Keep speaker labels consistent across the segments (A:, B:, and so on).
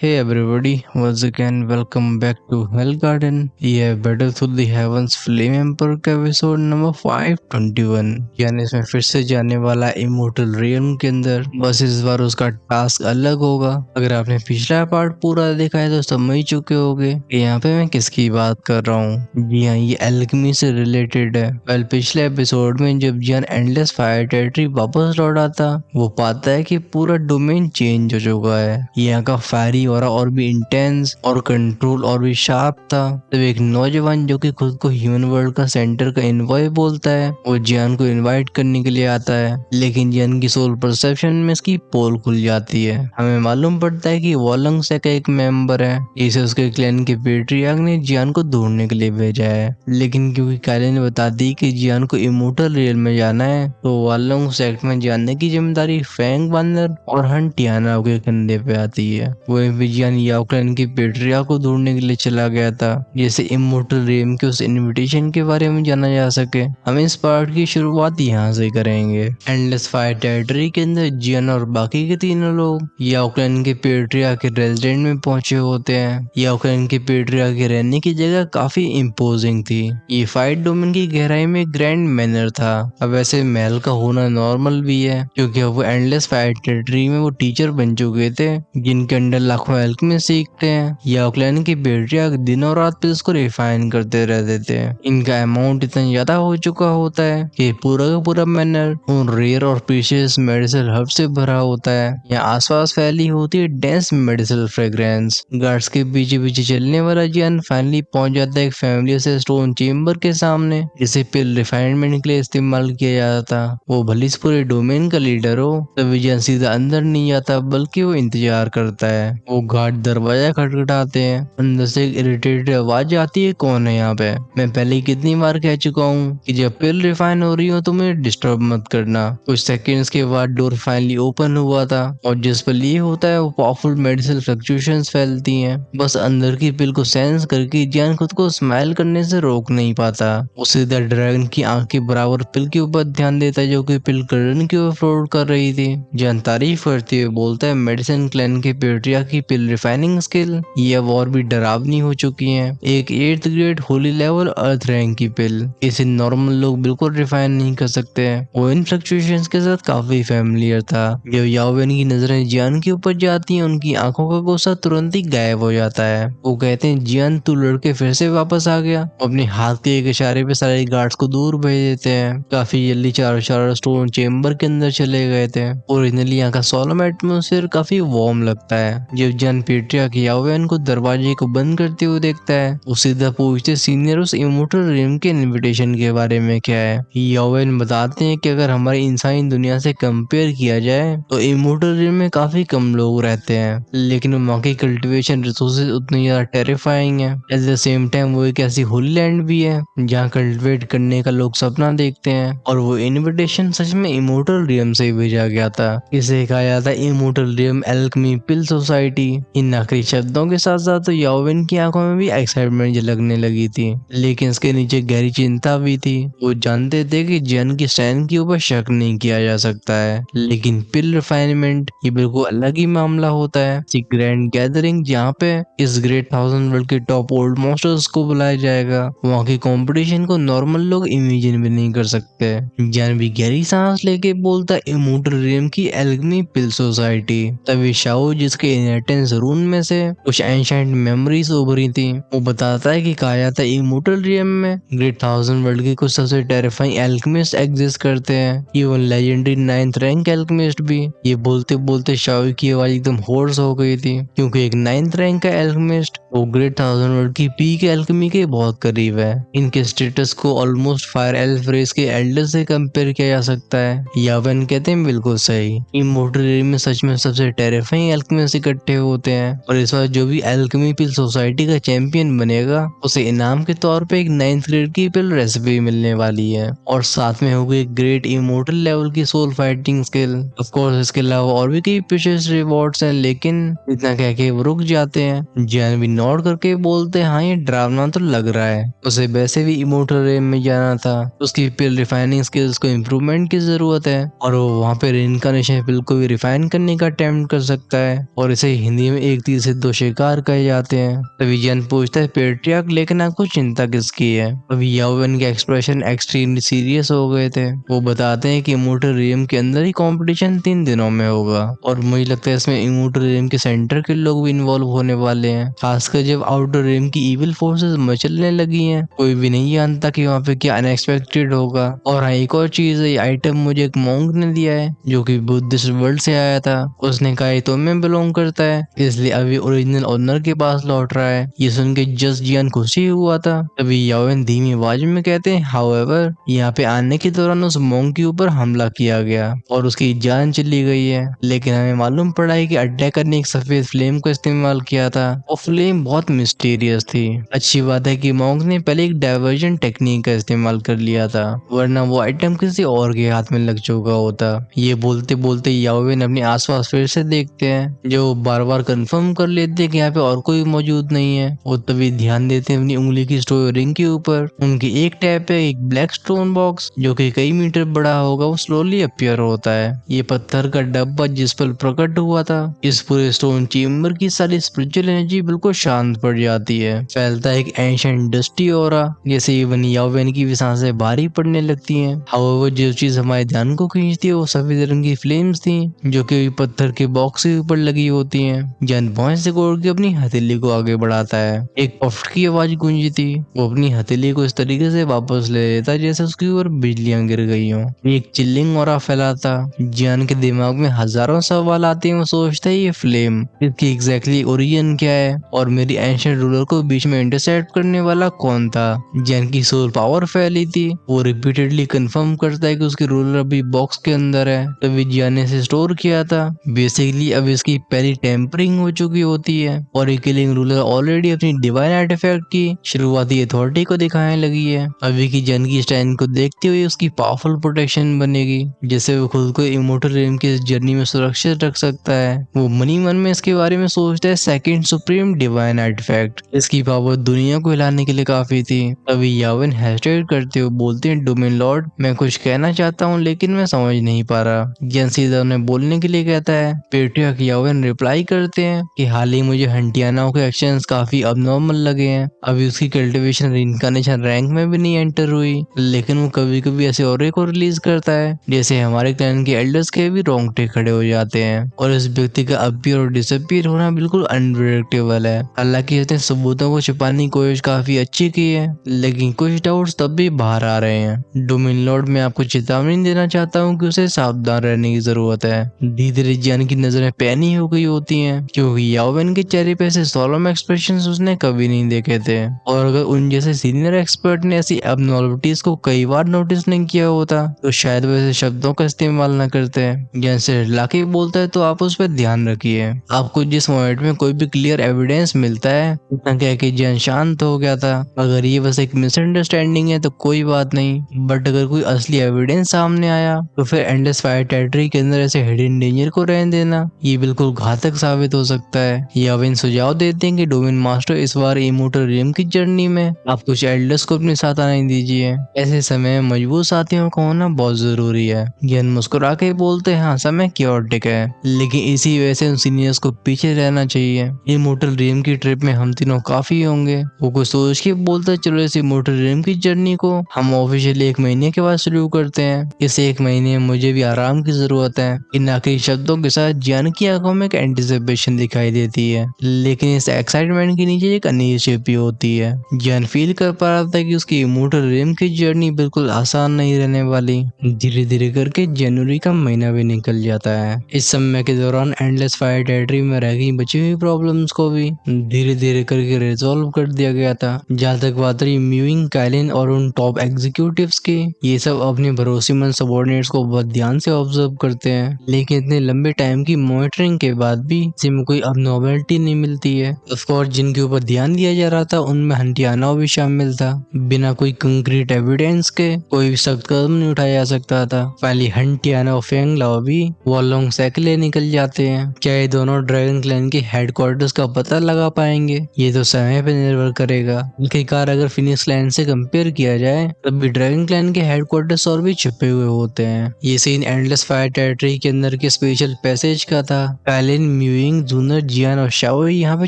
A: Hey everybody, once again welcome back to Hell Garden. ये Battle Through the Heavens Flame Emperor का episode number 521। यानी इसमें फिर से जाने वाला इमोर्टल रियल्म के अंदर, बस इस बार उसका टास्क अलग होगा। अगर आपने पिछला पार्ट पूरा देखा है तो समझ ही चुके होगे कि यहाँ पे मैं किसकी बात कर रहा हूँ। जी हाँ, ये एल्केमी से रिलेटेड है। वेल, पिछले एपिसोड में जब जियान एंडलेस फायर टेरिटरी वापस लौट आता, वो पाता है कि पूरा डोमेन चेंज हो चुका है। यहाँ का फायरी और भी इंटेंस और कंट्रोल और भी शार्प था। तब एक नौजवान जो कि खुद को ह्यूमन वर्ल्ड का सेंटर का इन्वॉय बोलता है, वो जियान को इनवाइट करने के लिए आता है। लेकिन जियान की सोल परसेप्शन में इसकी पोल खुल जाती है। हमें मालूम पड़ता है कि वॉलंग से का एक मेंबर है, जिसे उसके क्लैन के पेट्रियार्क ने जियान को ढूंढने के लिए भेजा है। लेकिन क्योंकि कायले ने बता दी कि जियान को इमोर्टल रियल में जाना है, तो वॉलंग सेक्ट में जाने की जिम्मेदारी फैंग बांदर और हंटियाना के कंधे पे आती है। वहीं विजियान याओक्लैन की पेट्रिया को ढूंढने के लिए चला गया था, जैसे इमोर्टल रियम के उस इनविटेशन के बारे में जाना जा सके। हम इस पार्ट की शुरुआत यहाँ से करेंगे। एंडलेस फायर टेरिटरी के अंदर जियान और बाकी के तीनों लोग याओक्लैन के पेट्रिया के रेजिडेंट में पहुंचे होते हैं। याओक्लैन के पेट्रिया के रहने की जगह काफी इम्पोजिंग थी। ये फाइट डोमेन की गहराई में ग्रैंड मैनर था। अब ऐसे महल का होना नॉर्मल भी है, क्योंकि वो एंडलेस फायर टेरिटरी में वो टीचर बन चुके थे, जिनके अंडर लाखों एल्केमी सीखते हैं। याओक्लैन की बेटिया दिन और रात पे उसको रिफाइन करते रहते थे। इनका अमाउंट इतना ज्यादा हो चुका होता है कि पूरा का पूरा मैनर उन रेयर और प्रीशियस मेडिसिन हर्ब से भरा होता है। यहाँ आसपास फैली होती है डेंस मेडिसिनल फ्रेग्रेंस। गार्ड्स के पीछे पीछे चलने वाला जियान फाइनली पहुंच जाता है एक फैमिली से स्टोन चेम्बर के सामने, जिसे पिल रिफाइनमेंट के लिए इस्तेमाल किया जाता था। वो भले इस पूरे डोमेन का लीडर हो, तब जियान सीधा अंदर नहीं जाता, बल्कि वो इंतजार करता है। वो गार्ड दरवाजा खटखटाते हैं। अंदर से एक इरिटेटेड आवाज आती है, कौन है यहाँ पे? मैं पहले ही कितनी बार कह चुका हूँ कि जब पिल रिफाइन हो रही हो तो मुझे डिस्टर्ब मत करना। कुछ सेकंड्स के बाद डोर फाइनली ओपन हुआ था, और जिस पर ये होता है वो पावरफुल मेडिसिनल फ्लक्चुएशंस फैलती हैं। बस अंदर की पिल को सेंस करके जियान खुद को स्माइल करने से रोक नहीं पाता। वो सीधा ड्रैगन की आंख के बराबर पिल के ऊपर ध्यान देता है, जो कि पिल कर्डन की ओर फ्लोट कर रही थी। जियान तारीफ करते हुए बोलता है, मेडिसिन क्लैन के पेट्रिया की पिल रिफाइनिंग स्किल ये अब और भी डरावनी हो चुकी है। एक 8th ग्रेड होली लेवल अर्थ रैंक की पिल, इसे नॉर्मल लोग बिल्कुल रिफाइन नहीं कर सकते। वो इन फ्लक्चुएशंस के साथ काफी फेमिलियर था। जब याओवेन की नजरें जियान के ऊपर जाती हैं, उनकी आंखों का गुस्सा तुरंत ही गायब हो जाता है। वो कहते हैं, जियान तू लड़के फिर से वापस आ गया। अपने हाथ के एक इशारे पे सारे गार्ड्स को दूर भेज देते हैं। काफी जल्दी चारों स्टोन चेम्बर के अंदर चले गए थे। ओरिजिनली यहाँ का सोलम एटमोस्फेयर काफी वार्म लगता है। जब जियान पेट्रिया की याओवेन को दरवाजे को बंद करते हुए देखता है, वो सीधा पूछते सीनियर उस इमोर्टल रियम के इनविटेशन के बारे में क्या है। याओवेन बताते हैं कि अगर हमारी इंसानी दुनिया से कंपेयर किया जाए तो इमोर्टल रियम में काफी कम लोग रहते हैं, लेकिन वहाँ की कल्टीवेशन रिसोर्सेज उतनी ज्यादा टेरिफाइंग है। एट द सेम टाइम वो एक ऐसी होली लैंड भी है जहाँ कल्टिवेट करने का लोग सपना देखते हैं। और वो इनविटेशन सच में इमोर्टल रियम से भेजा गया था। इसे कहा जाता है इमोर्टल रियम एल्केमी पिल सोसाइटी। इन आखिरी शब्दों के साथ साथ तो याओवेन की आंखों में भी एक्साइटमेंट झलकने लगी थी, लेकिन इसके नीचे गहरी चिंता भी थी। वो जानते थे कि जियान की स्टैंड के ऊपर शक नहीं किया जा सकता है, लेकिन पिल रिफाइनमेंट ये बिल्कुल अलग ही मामला होता है। ग्रैंड गैदरिंग जहाँ पे इस ग्रेट 1000 वर्ल्ड के टॉप ओल्ड मास्टर्स को बुलाया जाएगा, वहाँ की कंपटीशन को नॉर्मल लोग इमेजिन भी नहीं कर सकते। जियान भी गहरी सांस लेके बोलता है, इमोर्टल रियम की एल्केमी पिल सोसाइटी। तभी शाओ, जिसके इनहेरिटेंस रून में से कुछ एंशिएंट मेमोरीज उभरी थी, वो बताता है कि कहा जाता है इमोर्टल रियम में ग्रेट 1000 वर्ल्ड के कुछ सबसे टेरिफाइंग एल्केमिस्ट एग्जिस्ट करते हैं, even legendary 9th rank alchemist भी। ये बोलते बोलते शाओ की आवाज एकदम होर्स हो गई थी, क्योंकि एक 9th रैंक का एल्केमिस्ट वो ग्रेट 1000 वर्ल्ड की पीक एल्केमी के बहुत करीब है। इनके स्टेटस को ऑलमोस्ट फायर एल्फ रेस के एल्डर से कंपेयर किया जा सकता है। यावेन कहते हैं, बिल्कुल सही। इमोर्टल रियम में सच में सबसे टेरिफाइंग एल्केमिस्ट इकट्ठे होते हैं, और इस बार जो भी एल्केमी पिल सोसाइटी का चैंपियन बनेगा, उसे इनाम के तौर पे एक 9th ग्रेड की पिल रेसिपी मिलने वाली है, और साथ में होगी एक ग्रेट इमोर्टल लेवल की soul fighting skill. Of course इसके अलावा और भी कई प्रीशियस रिवॉर्ड्स हैं, लेकिन इतना कह के वो रुक जाते हैं। जियान भी नॉट करके बोलते हैं, हाँ ये डरावना तो लग रहा है। उसे वैसे भी इमोर्टल रियम में जाना था, उसकी पिल रिफाइनिंग स्किल्स को इम्प्रूवमेंट की जरूरत है, और वो वहाँ पे रिइंकार्नेशन पिल को भी रिफाइन करने का अटेम्प्ट कर सकता है, और इसे हिंदी में एक तीर से दो शिकार कहे जाते हैं। तभी जियान पूछता है पेट्रियार्क लेकिन आपको चिंता किसकी है। अभी याओवेन के एक्सप्रेशन एक्सट्रीमली सीरियस हो गए थे। वो बताते हैं कि इमोर्टल रियम के अंदर ही कंपटीशन 3 दिनों में होगा और मुझे लगता है इसमें इमोर्टल रियम के सेंटर के लोग भी इन्वॉल्व होने वाले हैं, खासकर जब आउटर रियम की इविल फोर्सेस मचलने लगी हैं। कोई भी नहीं जानता कि वहाँ पे क्या अनएक्सपेक्टेड होगा। और हाँ, एक और चीज है, ये आइटम मुझे एक मॉन्क ने दिया है जो कि बुद्धिस्ट वर्ल्ड से आया था। उसने कहा ये तुम्हें बिलोंग करता है, इसलिए अभी ओरिजिनल ओनर के पास लौट रहा है। ये सुन के जस्ट जियान खुशी हुआ था। तभी याओवेन धीमी आवाज में कहते हैं हाउएवर यहाँ पे आने के दौरान उस मॉन्क के ऊपर हमला किया गया और उसकी जान चली गई है, लेकिन हमें मालूम पड़ा है कि अटैकर ने एक सफेद फ्लेम का इस्तेमाल किया था और फ्लेम बहुत मिस्टीरियस थी। अच्छी बात है कि मॉन्क ने पहले एक डाइवर्जन टेक्निक का इस्तेमाल कर लिया था, वरना वो आइटम किसी और के हाथ में लग चुका होता। ये बोलते बोलते याओवेन अपने आसपास फिर से देखते हैं, जो बार बार कंफर्म कर लेते हैं कि यहाँ पे और कोई मौजूद नहीं है। वो तभी ध्यान देते हैं अपनी उंगली की स्टोर रिंग के ऊपर। उनकी एक टैप पे एक ब्लैक स्टोन बॉक्स जो कि कई मीटर बड़ा होगा वो स्लोली अपीयर होता है। ये पत्थर का डब्बा जिस पर प्रकट हुआ था। इस पूरे स्टोन चेम्बर की सारी स्पिरिचुअल एनर्जी बिल्कुल शांत पड़ जाती है। फैलता है एक एंशिएंट डस्टी ऑरा, जैसे इवन याओवेन की भी सांसें भारी पड़ने लगती हैं। हाउएवर जो चीज हमारे ध्यान को खींचती है वो सफेद रंग की फ्लेम्स थी जो कि पत्थर के बॉक्स के ऊपर लगी होती हैं। जैन भौंस से कोड़ के अपनी हथेली को आगे बढ़ाता है। एक पफ की आवाज गूंजी थी। वो अपनी हथेली को इस तरीके से वापस ले लेता जैसे उसके ऊपर बिजलियां गिर गई हों। एक चिल्लिंग ऑरा फैलाता। जियान के दिमाग में हजारों सवाल आते हैं। वो सोचता है ये फ्लेम, इसकी एग्जैक्टली ओरिजिन क्या है और मेरी एंशिएंट रूलर को बीच में इंटरसेप्ट करने वाला कौन था। जियान की सोल पावर फैली थी। वो रिपीटेडली कंफर्म करता है कि उसकी रूलर अभी बॉक्स के अंदर है, तभी जियान ने इसे स्टोर किया था। बेसिकली अब इसकी पहली टेम्परिंग हो चुकी होती है और ये किलिंग रूलर ऑलरेडी अपनी डिवाइन आर्टिफैक्ट की शुरुआती अथॉरिटी को दिखाने लगी है। अभी की जन की स्टैंड को देखते हुए उसकी पावरफुल प्रोटेक्शन बनेगी, जिससे वो खुद को इमोर्टल रियम की इस जर्नी में सुरक्षित रख सकता है। वो मनी मन में इसके बारे में सोचता है सेकंड सुप्रीम डिवाइन आर्टिफैक्ट। इसकी पावर दुनिया को हिलाने के लिए काफी थी। अभी याओवेन हेजिटेट करते हुए बोलते हैं डोमेन लॉर्ड, मैं कुछ कहना चाहता हूँ लेकिन मैं समझ नहीं पा रहा। जन सीधा उन्हें बोलने के लिए कहता है। पेट्रियार्क याओवेन रिप्लाई करते हैं कि हाल ही मुझे हंटियानाओं के एक्शंस काफी अबनॉर्मल लगे हैं। अभी उसकी कल्टीवेशन रिइंकार्नेशन रैंक में भी नहीं एंटर हुई, लेकिन वो कभी कभी ऐसे ऑरे को रिलीज करता है जैसे हमारे क्लैन के एल्डर्स के भी रोंगटे खड़े हो जाते हैं। और इस व्यक्ति का अपीयर और डिसअपीयर होना बिल्कुल अनप्रेडिक्टेबल है। हालांकि इसने सबूतों को छिपाने की कोशिश काफी अच्छी की है, लेकिन कुछ डाउट्स तब भी बाहर आ रहे हैं। डोमेन लॉर्ड, मैं आपको चेतावनी देना चाहता हूँ कि उसे सावधान रहने की जरूरत है। धीरे धीरे जियान की नजरें पैनी हो गई होती हैं, क्योंकि याओवेन के चेहरे पे ऐसे सोलम एक्सप्रेशंस उसने कभी नहीं देखे थे। और अगर उन जैसे सीनियर एक्सपर्ट ने ऐसी एबनॉर्मलिटीज को कई बार नोटिस नहीं किया होता तो शायद वैसे शब्दों का इस्तेमाल न करते। जैसे लाके बोलता है तो आप उस पर ध्यान रखिए। आपको जिस मोमेंट में कोई भी क्लियर एविडेंस मिलता है इतना कह के जियान शांत हो गया था। अगर ये बस एक मिसअंडरस्टैंडिंग है तो कोई बात नहीं, बट अगर कोई असली एविडेंस सामने आया तो फिर एंडलेस फायर टेरिटरी के अंदर ऐसे हिडन डेंजर को रहने देना ये बिल्कुल घातक साबित हो सकता है। याओवेन सुझाव देते हैं कि डोमेन मास्टर इस बार इमोर्टल रियम की जर्नी में आप कुछ एल्डर्स को अपने साथ आने दीजिए। ऐसे समय में मजबूत साथियों का होना बहुत जरूरी है। ज्ञान मुस्कुरा के बोलते हैं हाँ समय क्योटिक है, लेकिन इसी वजह से उन सीनियर्स को पीछे रहना चाहिए। इमोर्टल रियम की ट्रिप में हम तीनों काफी होंगे। वो कुछ सोच के बोलते चलो इस इमोर्टल रियम की जर्नी को हम ऑफिशियली 1 महीने के बाद शुरू करते हैं। इस 1 महीने में मुझे भी आराम की जरूरत है। इन आखिरी शब्दों के साथ ज्ञान की आंखों में एक एंटिसिपेशन दिखाई देती है, लेकिन इस एक्साइटमेंट के नीचे एक अनिश्चितता होती है। ज्ञान फील कर पा रहा था कि उसकी इमोर्टल रियम की जर्नी बिल्कुल आसान नहीं रहने वाली। धीरे धीरे करके जनवरी का महीना भी निकल जाता है। इस समय के दौरान एंडलेस फायर टेरिटरी में रह गई बची हुई प्रॉब्लम्स को भी धीरे धीरे करके रिजॉल्व कर दिया गया था। जहाँ तक बात रही म्यूइंग, काइलिन और उन टॉप एग्जीक्यूटिव्स की, ये सब अपने भरोसेमंद सबॉर्डिनेट्स को बहुत ध्यान से ऑब्जर्व करते हैं, लेकिन इतने लंबे टाइम की मॉनिटरिंग के बाद भी इसमें कोई अबनॉर्मलिटी नहीं मिलती है। ऑफ कोर्स जिनके ऊपर ध्यान दिया जा रहा था उनमें हंटियाना भी शामिल था। बिना कोई कंक्रीट एविडेंस के कोई भी सख्त कदम नहीं उठाया जा सकता था। फाइनली हंटियाना और फेंग लाओ भी वॉलोंग से अकेले निकल जाते हैं। क्या ये दोनों ड्रैगन क्लैन के हेडक्वार्टर्स का पता लगा पाएंगे ये तो समय पे निर्भर करेगा। आखिरकार अगर फिनिक्स क्लैन से कंपेयर किया जाए तब भी ड्रैगन क्लैन के हेडक्वार्टर्स और भी छिपे हुए होते हैं। ये सीन एंडलेस फायर टेरिटरी के अंदर के स्पेशल पैसेज का था। काइलिन, म्यूइंग म्यूइंग, जूनर, जियान और शाओई यहाँ पे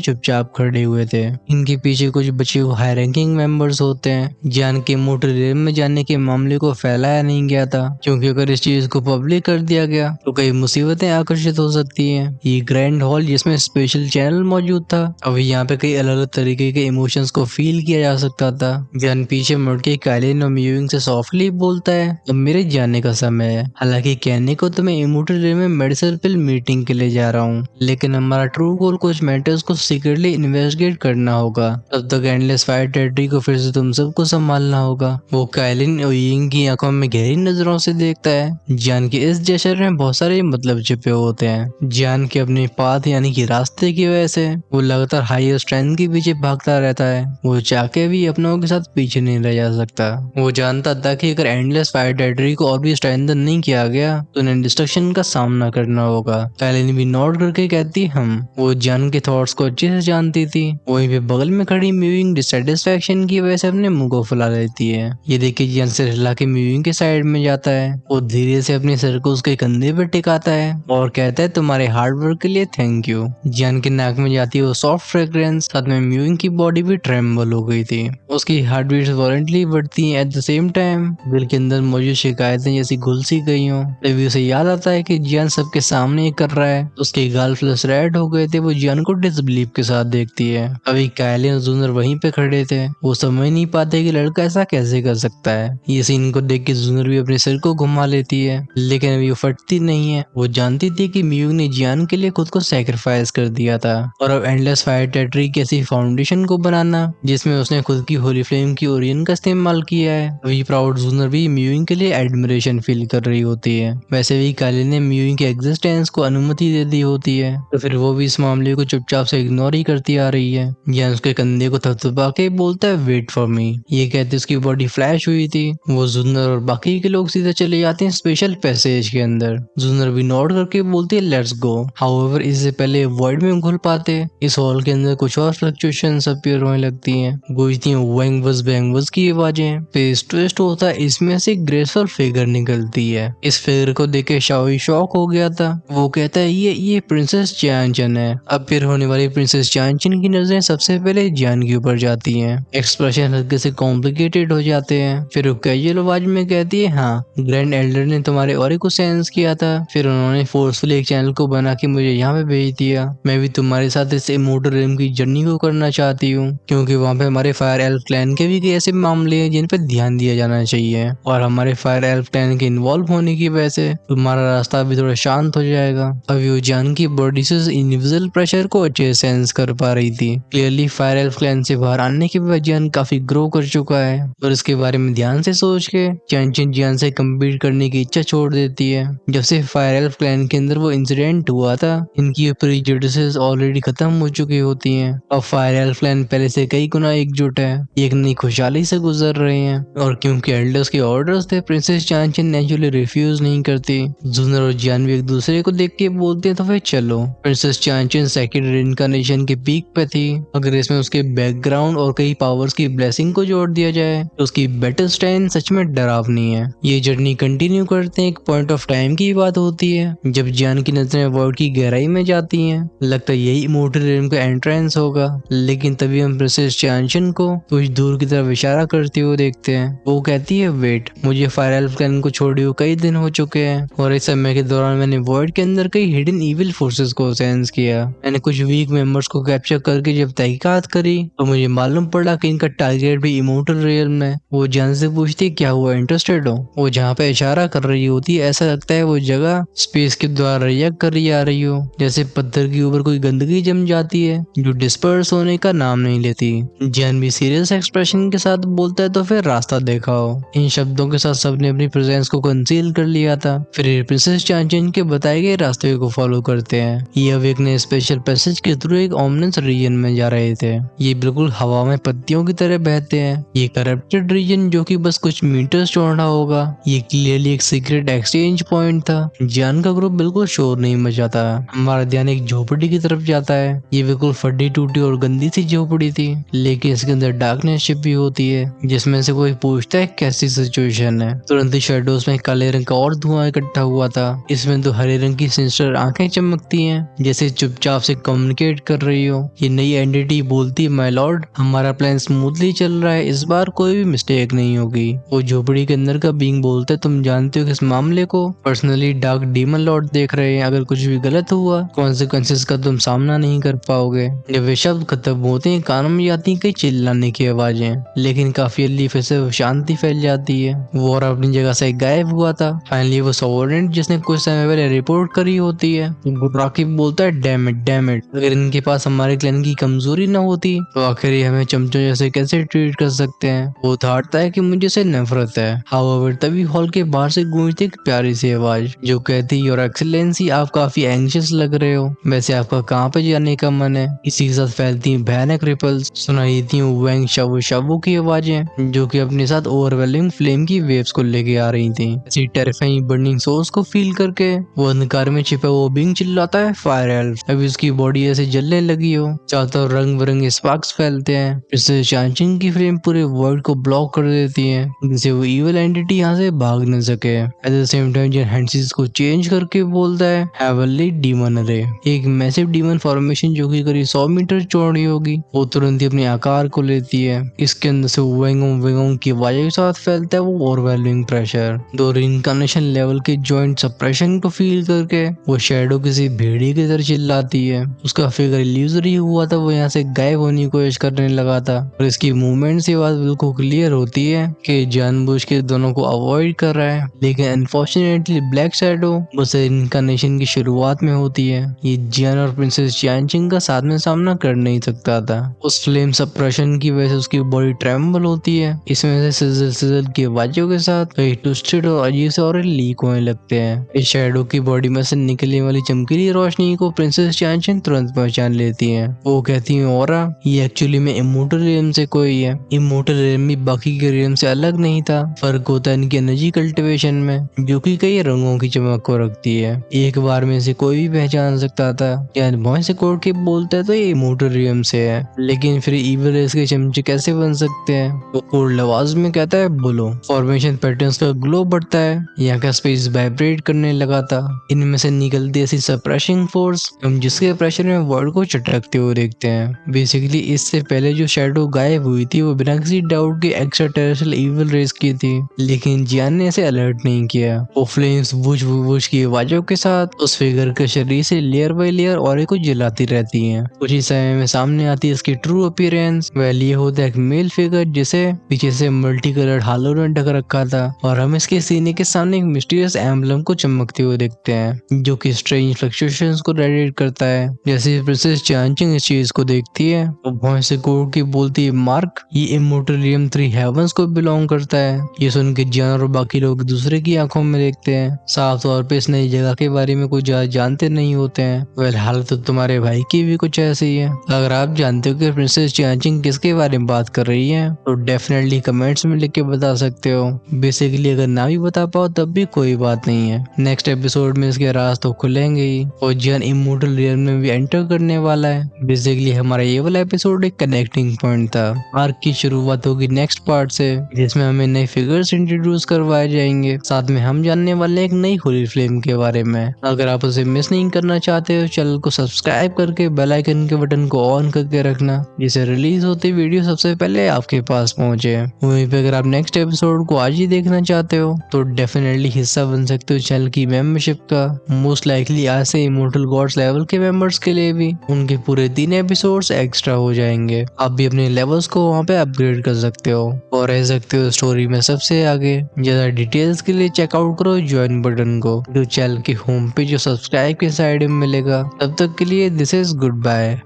A: चुपचाप खड़े हुए थे। इनके पीछे कुछ बचे हुए हाई रैंकिंग मेंबर्स होते हैं। जियान के इमोर्टल रियल्म में जाने के मामले को फैलाया नहीं गया था, क्योंकि अगर इस चीज को पब्लिक कर दिया गया तो कई मुसीबतें आकर्षित हो सकती हैं। ये ग्रैंड हॉल जिसमें स्पेशल चैनल मौजूद था, अभी यहाँ पे कई अलग अलग तरीके के इमोशंस को फील किया जा सकता था। जियान पीछे मुड़ के काइलिन और म्यूइंग से सॉफ्टली बोलता है, अब मेरे जाने का समय है। हालांकि कहने को तो मैं इमोर्टल रियल्म में मेडिसिन पिल मीटिंग के लिए जा रहा हूँ, लेकिन हमारा ट्रू गोल कुछ मैटर्स को सीक्रेटली इन्वेस्टिगेट करना होगा। तब तक एंडलेस फायर टेरिटरी को फिर से तुम सबको संभालना होगा। वो काइलिन और यिंग की आंखों में गहरी नजरों से देखता है। जियान के इस जेस्चर में बहुत सारे मतलब छिपे होते हैं। जियान के अपने पाथ यानी कि रास्ते की वजह से वो लगातार हायर स्ट्रेंथ के पीछे भागता रहता है। वो चाह के भी अपनों के साथ पीछे नहीं रह जा सकता। वो जानता था कि अगर एंडलेस फायर टेरिटरी को और भी स्ट्रेंथन नहीं किया गया तो उन्हें डिस्ट्रक्शन का सामना करना होगा। काइलिन भी नोट करके कहती हम। वो जियान के थॉट्स को अच्छे से जानती थी। वहीं पे बगल में खड़ी म्यूइंग डिससेटिस्फैक्शन की वजह से अपने मुंह को फुला लेती है। ये देख के जियान से हिला के म्यूइंग के साइड में जाता है। वो धीरे से अपने सर को उसके कंधे पर टिकाता है और कहता है, तुम्हारे हार्ड वर्क के लिए थैंक यू। जियान के नाक में जाती है वो सॉफ्ट फ्रेग्रेंस, साथ में म्यूइंग की बॉडी भी ट्रेम्बल हो गई थी। उसकी हार्ट बीट्स वॉलेंटली बढ़ती हैं। एट द सेम टाइम दिल के अंदर मौजूद शिकायतें जैसी घुल सी गई हों। तभी उसे याद आता है कि जियान सबके सामने कर रहा है। उसके गाल फ्लश रेड हो गए थे। वो जियान को डिसबिलीफ के साथ देखती है। अभी काइलिन और जूनर वहीं पे खड़े थे। वो समझ नहीं पाते कि लड़का ऐसा कैसे कर सकता है। ये सीन को देख के जूनर भी अपने सिर को घुमा लेती है, लेकिन अभी वो फटती नहीं है। वो जानती थी कि म्यूइंग ने जियान के लिए खुद को सैक्रिफाइस कर दिया था और अब एंडलेस फायर टेरिटरी की ऐसी फाउंडेशन को बनाना जिसमें उसने खुद की होली फ्लेम की ओरियन का इस्तेमाल किया है। अभी प्राउड जूनर भी म्यूइंग के लिए एडमिरेशन फील कर रही होती है। वैसे भी काइलिन ने म्यूइंग के एग्जिस्टेंस को अनुमति दे दी होती है, तो फिर वो भी इस मामले को चुपचाप से इग्नोर ही करती आ रही है। जियान उसके कंधे को थपथपा के बोलता है, वेट फॉर मी। ये कहते उसकी बॉडी फ्लैश हुई थी। वो जूनर और बाकी के लोग सीधे चले जाते हैं स्पेशल पैसेज के अंदर। जूनर भी नोट करके बोलती है, लेट्स गो। हाउएवर इससे पहले वॉइड में घुल पाते, इस हॉल के अंदर कुछ और फ्लक्चुएशंस अपीयर होने लगती हैं। गूंजती हैं बैंग बज की आवाजें। पेस ट्विस्ट होता है, इसमें से ग्रेसफुल फिगर निकलती है। इस फिगर को देख के शाओई शॉक हो गया था। वो कहता है, ये प्रिंसेस जियानचन है। अब फिर होने वाली प्रिंसेस जियानचन की नजरें सबसे पहले जियान के ऊपर जाती हैं। एक्सप्रेशन हल्के से कॉम्प्लिकेटेड हो जाते हैं। फिर वो कैजुअल आवाज में कहती है, हाँ, ग्रैंड एल्डर ने तुम्हारे ऑरे को सेंस किया था। फिर उन्होंने फोर्सफुली एक चैनल को बना के मुझे यहाँ पे भेज दिया। मैं भी तुम्हारे साथ इस इमोर्टल रियल्म की जर्नी को करना चाहती हूँ, क्योंकि वहाँ पे हमारे फायर एल्फ क्लैन के भी कई ऐसे मामले हैं जिन पे ध्यान दिया जाना चाहिए, और हमारे फायर एल्फ क्लैन के इन्वॉल्व होने की वजह से तुम्हारा रास्ता भी थोड़ा शांत हो जाएगा। अभी वो जान की बॉडी से इनविजिबल प्रेशर को अच्छे से सेंस कर पा रही थी। क्लियरली फायर एल्फ क्लैन से बाहर आने के बाद जियान काफी ग्रो कर चुका है, और इसके बारे में ध्यान से सोच के चैनचिन जियान से कम्पीट करने की इच्छा छोड़ देती है। जब से फायर एल्फ क्लैन के अंदर वो इंसिडेंट हुआ था, इनकी प्रीजुडिसेस ऑलरेडी खत्म हो चुकी होती हैं। अब फायर एल्फ क्लैन पहले से कई गुना एकजुट है, एक नई खुशहाली से गुजर रहे हैं। और क्योंकि एल्डर्स के ऑर्डर्स थे, प्रिंसेस चैनचिन नेचुरली रिफ्यूज नहीं करती। जूनर और जियान भी एक दूसरे को देख के बोलते हैं, तो फिर चलो। प्रिंसेस चैनचिन सेकंड रिइंकार्नेशन के पीक पे थी। अगर इसमें उसके बैकग्राउंड और कई पावर्स की ब्लेसिंग को जोड़ दिया जाए तो उसकी बैटल स्ट्रेंथ सच में डरावनी है। ये जर्नी कंटिन्यू करते हैं। एक पॉइंट ऑफ टाइम की बात होती है जब जियान की नजरें वॉइड की गहराई में जाती हैं। लगता है यही इमोर्टल रियल्म का एंट्रेंस होगा, लेकिन तभी हम प्रिंसेस चैनचिन को कुछ दूर की तरफ इशारा करते हुए देखते हैं। वो कहती है, वेट, मुझे फायर एल्फ क्लैन को छोड़े हुए कई दिन हो चुके हैं, और इस समय के दौरान मैंने वॉइड के अंदर कई हिडन इविल फोर्सेस को सेंस किया। मैंने कुछ वीक मेंबर्स को कैप्चर करके जब तहकीकात करी तो मुझे मालूम पड़ा कि इनका टारगेट भी इमोर्टल रियल्म है। वो जान से पूछती, क्या हुआ, इंटरेस्टेड हो? वो जहाँ पे इशारा कर रही होती है, ऐसा लगता है वो जगह स्पेस के द्वारा रिएक्ट कर रही आ रही हो, जैसे पत्थर के ऊपर कोई गंदगी जम जाती है जो डिस्पर्स होने का नाम नहीं लेती। जैन भी सीरियस एक्सप्रेशन के साथ बोलता है, तो फिर रास्ता दिखाओ। इन शब्दों के साथ सबने अपनी प्रेजेंस को कंसील कर लिया था। फिर प्रिंसेस चैनचिन के बताए गए रास्ते को फॉलो करते हैं। ये अब एक नए स्पेशल पैसेज के थ्रू एक ऑमनेस रीजन में जा रहे थे। ये बिल्कुल हवा में पत्तियों की तरह बहते हैं। ये करप्टेड रीजन जो कि बस कुछ मीटर्स चौड़ा होगा। ये क्लियरली एक सीक्रेट एक्सचेंज पॉइंट था। जियान का ग्रुप बिल्कुल शोर नहीं मचाता। हमारा ध्यान एक झोपड़ी की तरफ जाता है। ये बिल्कुल फटी टूटी और गंदी सी झोपड़ी थी, लेकिन इसके अंदर डार्कनेस छिपी होती है, जिसमें से कोई पूछता है कैसी सिचुएशन है। तुरंत ही शेडोज में काले रंग का और धुआं इकट्ठा हुआ था। इसमें तो हरे रंग की सिंस्टर आंखें चमकती हैं हैं, जैसे चुपचाप से कम्युनिकेट कर रही हो। ये नई एंटिटी बोलती, माय लॉर्ड हमारा प्लान स्मूथली चल रहा है, इस बार कोई भी मिस्टेक नहीं होगी। वो झोपड़ी के अंदर का बीइंग बोलता है, तुम जानते हो कि इस मामले को पर्सनली डार्क डीमन लॉर्ड देख रहे हैं, अगर कुछ भी गलत हुआ कॉन्सिक्वेंसेस का तुम सामना नहीं कर पाओगे। जब वे शब्द खत्म होते हैं कानों में आती हैं कई चिल्लाने की आवाजें, लेकिन काफी जल्दी फिर से शांति फैल जाती है। वो और अपनी जगह से गायब हुआ था। फाइनली वो सॉवरेंट जिसने कुछ समय पहले रिपोर्ट करी होती है, राकिब बोलता है डैम इट, अगर इनके पास हमारे क्लैन की कमजोरी न होती तो आखिर ये हमें चमचों जैसे कैसे ट्रीट कर सकते हैं। वो धारता है कि मुझे से नफरत है। हाउएवर तभी हॉल के बाहर से गूंजती एक प्यारी सी आवाज जो कहती, योर एक्सीलेंसी आप काफी एंग्शियस लग रहे हो, वैसे आपका कहाँ पे जाने का मन है। इसी के साथ फैलती भयानक रिपल्स, सुनाई देती वैंग शावो शावो की आवाजें जो कि अपने साथ ओवरवेलिंग फ्लेम की वेव्स को लेके आ रही थी। ऐसी टेरिफाइंग बर्निंग सोर्स को फील करके वो अंधकार में छिपा वो बीइंग चिल्लाता है, फायर एल्फ। अभी उसकी बॉडी ऐसे जलने लगी हो, चारों तरफ रंग बिरंगे स्पार्क्स फैलते हैं। इससे चांचिंग की फ्लेम पूरे वर्ल्ड को ब्लॉक कर देती है, जिससे वो इविल एंटिटी यहाँ से भाग न सके। एट द सेम टाइम जन हैंडसीज को चेंज करके बोलता है, हेवनली डीमन अरे, एक मैसिव डीमन फॉर्मेशन जो कि करीब 100 मीटर चौड़ी होगी, वो तुरंत ही अपने आकार को लेती है। इसके अंदर से वेंगोंग की आवाज के साथ फैलता है वो ओवरवेलमिंग प्रेशर। दो रिइंकार्नेशन लेवल के जॉइंट सप्रेशन को फील करके वो शैडो किसी भेड़िए की तरह चिल्लाती है। उसका फिगर इल्यूजरी हुआ था, वो यहाँ से गायब होने की कोशिश करने लगा था, और इसकी मूवमेंट से बात बिल्कुल क्लियर होती है कि जानबूझ के दोनों को अवॉइड कर रहा है। लेकिन अनफॉर्चुनेटली ब्लैक शैडो बस इनकारनेशन की शुरुआत में होती है। ये जियान और प्रिंसेस चांचिंग का साथ में सामना कर नहीं सकता था। उस फ्लेम सप्रेशन की वजह से उसकी बॉडी ट्रेम्बल होती है। इसमें से सिजल की आवाजों के साथ कई ट्विस्टेड और अजीब से और लीक होने लगते हैं। इस शैडो की बॉडी में से निकलने वाली चमकीली रोशनी को प्रिंसेस चांचिंग तुरंत पहचान लेती है। वो कहती है, ओरा ये एक्चुअली में इमोर्टल रियम से कोई है। इमोर्टल रियम भी बाकी के रियम से अलग नहीं था, फर्क होता है इनकी एनर्जी कल्टिवेशन में, जो कि कई रंगों की चमक को रखती है। एक बार में से कोई भी पहचान सकता था। यानी बहुत से कोड के बोलते हैं तो ये इमोर्टल रियम से है, लेकिन फिर इविल रेस के चमचे कैसे बन सकते हैं? वो कोड आवाज में कहता है, बोलो। फॉर्मेशन पैटर्न्स का ग्लो बढ़ता है, यहाँ का स्पेस वाइब्रेट करने लगा था। इनमें से निकलती ऐसी सप्रेसिंग फोर्स हम जिसके प्रेशर में वर्ल्ड को चटकते हुए देखते हैं। बेसिकली इससे पहले जो शैडो गायब हुई थी वो बिना किसी डाउट के एक्स्ट्रा टेरेस्ट्रियल इविल रेस की थी, लेकिन जियान ने इसे अलर्ट नहीं किया। वो फ्लेम्स बुझ की आवाजों के साथ उस फिगर के शरीर से लेयर बाय लेयर और को जलाती रहती हैं। कुछ ही समय में सामने आती है इसकी ट्रू अपीयरेंस। वह ये होता है एक मेल फिगर जिसे पीछे से मल्टी कलर्ड हालो ने ढक रखा था, और हम इसके सीने के सामने एक मिस्टीरियस एम्बलम को चमकते हुए देखते हैं जो कि स्ट्रेंज फ्लक्चुएशंस को रेडिएट करता है। जैसे प्रिंसेस चांचिंग इस चीज को देखती है वो वॉइस से कोड की बोलती है, मार्क ये इमोर्टल रियम 3 हेवंस को बिलोंग करता है। ये सुन के जियान और बाकी लोग दूसरे की आंखों में देखते हैं। साफ तौर पे इस नई जगह के बारे में कुछ ज्यादा जानते नहीं होते हैं। वेल हालत तो तुम्हारे भाई की भी कुछ ऐसी ही है। अगर आप जानते हो कि प्रिंसेस चांचिंग किसके बारे में बात कर रही है तो डेफिनेटली कमेंट्स में लिख के बता सकते हो। बेसिकली अगर ना भी बता पाओ तब भी कोई बात नहीं है, नेक्स्ट एपिसोड में इसके राज तो खुलेंगे ही, और जियान इमोर्टल रियम में भी एंटर करने वाला है। बेसिकली हमारा ये वाला एपिसोड एक कनेक्टिंग पॉइंट था। आर्क की शुरुआत होगी नेक्स्ट पार्ट से, जिसमें हमें नए फिगर्स इंट्रोड्यूस करवाए जाएंगे। साथ में हम जानने वाले एक नई होली फ्लेम के बारे में। अगर आप उसे मिस नहीं करना चाहते हो चैनल को सब्सक्राइब करके बेल आइकन के बटन को ऑन करके रखना, जिससे रिलीज होती वीडियो सबसे पहले आपके पास पहुंचे। वहीं पे अगर आप नेक्स्ट एपिसोड को आज ही देखना चाहते हो तो डेफिनेटली हिस्सा बन सकते हो चैनल की मेंबरशिप का। मोस्ट लाइकली आज से इमोर्टल गॉड्स लेवल के मेंबर्स के लिए भी उनके पूरे 3 एपिसोड्स एक्स्ट्रा हो जाएंगे। आप भी अपने लेवल्स को वहाँ पे अपग्रेड कर सकते हो और रह सकते हो स्टोरी में सबसे आगे। ज्यादा डिटेल्स के लिए चेकआउट करो ज्वाइन बटन को जो चैनल की होम पेज जो सब्सक्राइब के साइड में मिलेगा। तब तक के लिए दिस इज गुड बाय।